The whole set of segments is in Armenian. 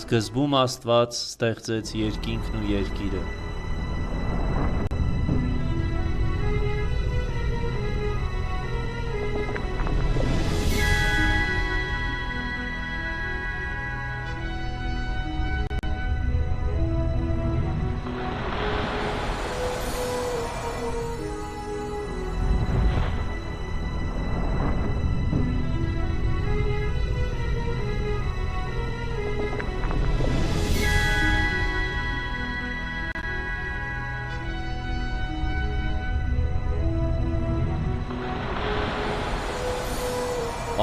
Սկզբում Աստված ստեղծեց երկինքն ու երկիրը։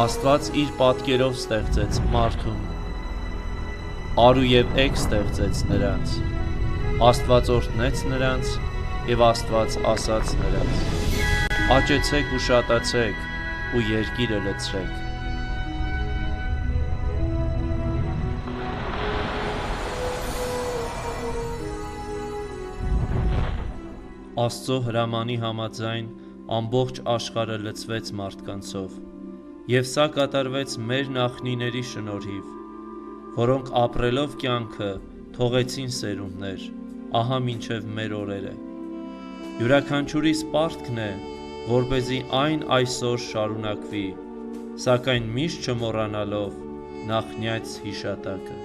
Աստված իր պատկերով ստեղծեց մարդուն, առու և էգ ստեղծեց նրանց, Աստված օրհնեց նրանց, և Աստված ասաց նրանց. «Աճեցեք ու շատացեք ու երկիրը լցրեք»։ Աստծո հրամանի համաձայն ամբողջ աշխարհը լցվեց մարդկանցով, և սա կատարվեց մեր նախնիների շնորհիվ, որոնք ապրելով կյանքը թողեցին սերունդներ, ահա մինչև մեր օրերը։ Յուրաքանչյուրիս պարտքն է, որպեսզի այն այսօր շարունակվի, սակայն միշտ չմոռանալով նախնյաց հիշատակը։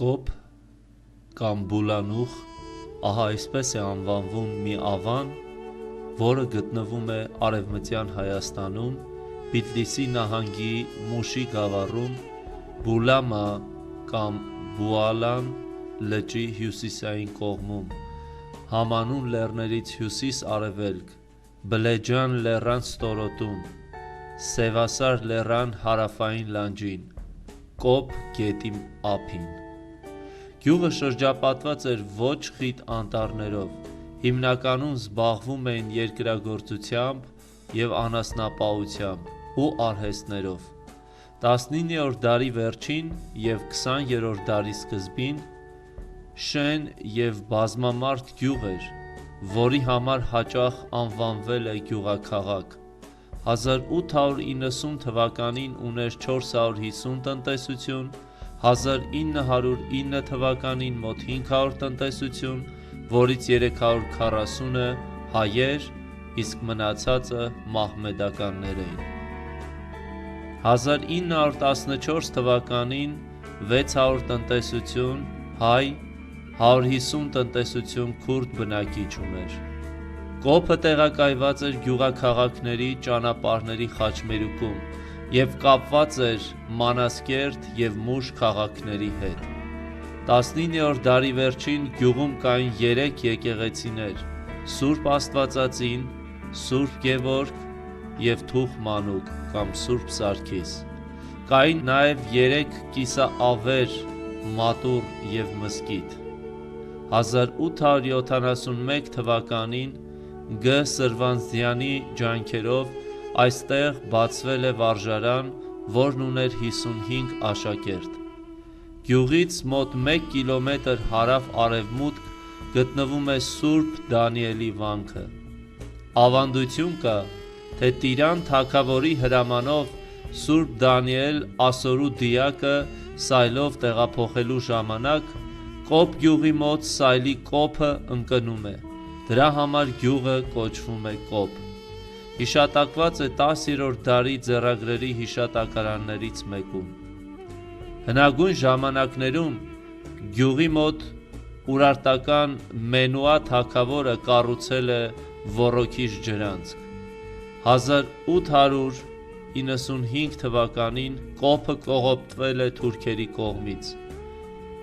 Կոպ կամ Բուլանուխ, ահա այսպես է անվանվում մի ավան, որը գտնվում է Արևմտյան Հայաստանում, Բիթլիսի նահանգի Մուշի գավառում, Բուլամա կամ Բուալան լճի հյուսիսային կողմում, Համանուն լեռներից հյուսիս-արևելք, Բլեջան լեռան ստորոտում, Սևասար լեռան հարավային լանջին, Կոպ գետի ափին։ Գյուղը շրջապատված էր ոչ խիտ անտառներով, հիմնականում զբաղվում էին երկրագործությամբ և անասնապահությամբ ու արհեստներով։ 19-րդ դարի վերջին և 20-րդ դարի սկզբին շեն և բազմամարդ գյուղ էր, որի համար հաճախ անվանվել է գյուղաքաղաք։ 1890 թվականին ուներ 450 տնտեսություն, 1909 թվականին մոտ 500 տնտեսություն, որից 340-ը հայեր, իսկ մնացածը մահմեդականներ էին։ 1914 թվականին 600 տնտեսություն հայ, 150 տնտեսություն քուրդ բնակիչ ուներ։ Կոպը տեղակայված էր գյուղաքաղաքների ճանապարհների խաչմերուկում և կապված էր Մանասկերտ և Մուշ քաղաքների հետ։ 19-րդ դարի վերջին գյուղում կային 3 եկեղեցիներ՝ Սուրբ Աստվածածին, Սուրբ Գևորգ և Թուխ Մանուկ կամ Սուրբ Սարգիս։ Կային նաև 3 կիսաավեր մատուռ և մզկիթ։ 1871 թվականին Գ. Սրվանզյանի ջանքերով այստեղ բացվել է վարժարան, որն ուներ 55 աշակերտ։ Գյուղից մոտ 1 կիլոմետր հարավ-արևմուտք գտնվում է Սուրբ Դանիելի վանքը։ Ավանդություն կա, թե Տիրան թագավորի հրամանով Սուրբ Դանիել ասորու դիակը սայլով տեղափոխելու ժամանակ Կոպ գյուղի մոտ սայլի կոպը ընկնում է։ Դրա համար գյուղը կոչվում է Կոպ։ Հիշատակված է 10-րդ դարի ձեռագրերի հիշատակարաններից մեկում։ Հնագույն ժամանակներում գյուղի մոտ Ուրարտական Մենուա թագավորը կառուցել է ոռոգիչ ջրանցք։ 1895 թվականին Կոպը կողոպտվել է թուրքերի կողմից։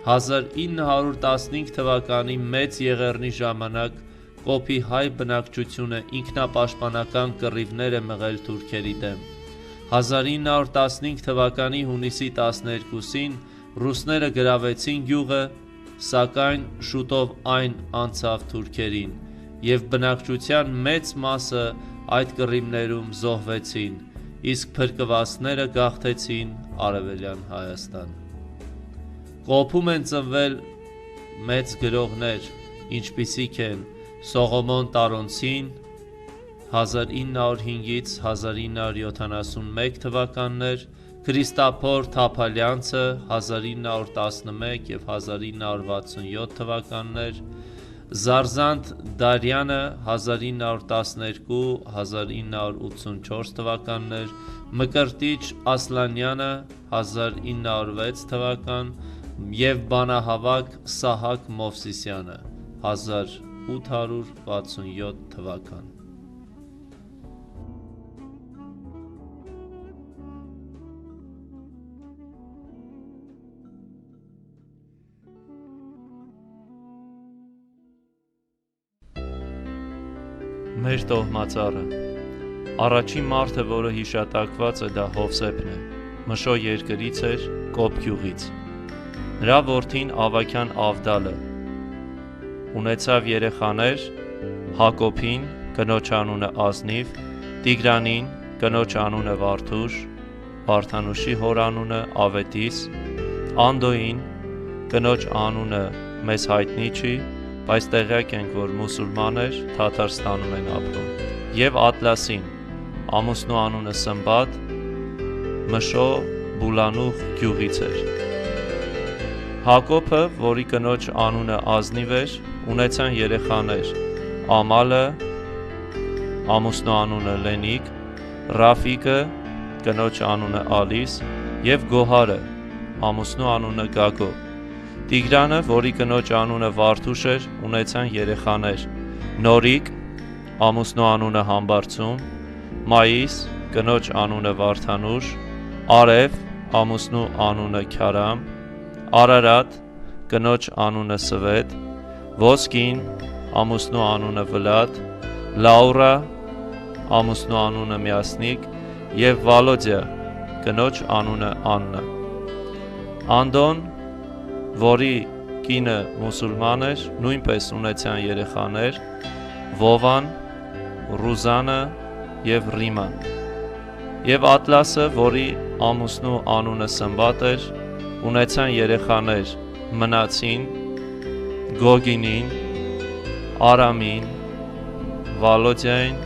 1915 թվականի Մեծ Եղեռնի ժամանակ Կոպի հայ բնակչությունը ինքնապաշտպանական կռիվներ է մղել թուրքերի դեմ։ 1915 թվականի հունիսի 12-ին ռուսները գրավեցին գյուղը, սակայն շուտով այն անցավ թուրքերին, և բնակչության մեծ մասը այդ կռիվներում զոհվեցին, իսկ փրկվածները գաղթեցին Արևելյան Հայաստան։ Կոպում են ծնվել մեծ գրողներ, ինչպիսիք են Սողոմոն Տարոնցին 1905-ից 1971 թվականներ, Քրիստափոր Թափալյանցը 1911 և 1967 թվականներ, Զարզանտ Դարյանը 1912-1984 թվականներ, Մկրտիչ Ասլանյանը 1906 թվական և բանահավաք Սահակ Մովսիսյանը 1867 թվական։ Մեր տոհմածառը։ Առաջին մարդը, որը հիշատակված է, դա Հովսեփն է։ Մշո երկրից էր, Կոպ գյուղից։ Նրա որդին Ավագյան Ավդալը ունեցավ երեխաներ Հակոբին, կնոջ անունը Ազնիվ, Տիգրանին, կնոջ անունը Վարդուշ, Վարդանուշի հոր անունը Ավետիս, Անդոյին, կնոջ անունը մեզ հայտնի չի, բայց տեղյակ ենք, որ մուսուլման էր, Թաթարստանում են ապրում, եւ Ատլասին, ամուսնու անունը Սմբատ, Մշո Բուլանուխ գյուղից էր։ Հակոբը, որի կնոջ անունը Ազնիվ էր, ունեցան երեխաներ՝ Ամալը, ամուսնու անունը Լենիկ, Ռաֆիկը, կնոջ անունը Ալիս, եւ Գոհարը, ամուսնու անունը Գագո։ Տիգրանը, որի կնոջ անունը Վարդուշ էր, ունեցան երեխաներ՝ Նորիկ, ամուսնու անունը Համբարձում, Մայիս, կնոջ անունը Վարդանուշ, Արև, ամուսնու անունը Քյարամ, Արարատ, կնոջ անունը Սվետ, Ոսկին, ամուսնու անունը Վլադ, Լաուրա, ամուսնու անունը Միասնիկ եւ Վալոդիա, կնոջ անունը Աննա։ Անդոն, որի կինը մուսուլման էր, նույնպես ունեցան երեխաներ՝ Վովան, Ռուզանը եւ Ռիման։ Եվ Ատլասը, որի ամուսնու անունը Սմբատ էր, ունեցան երեխաներ՝ Մնացին, Գոգինին, Արամին, Վալոդիային,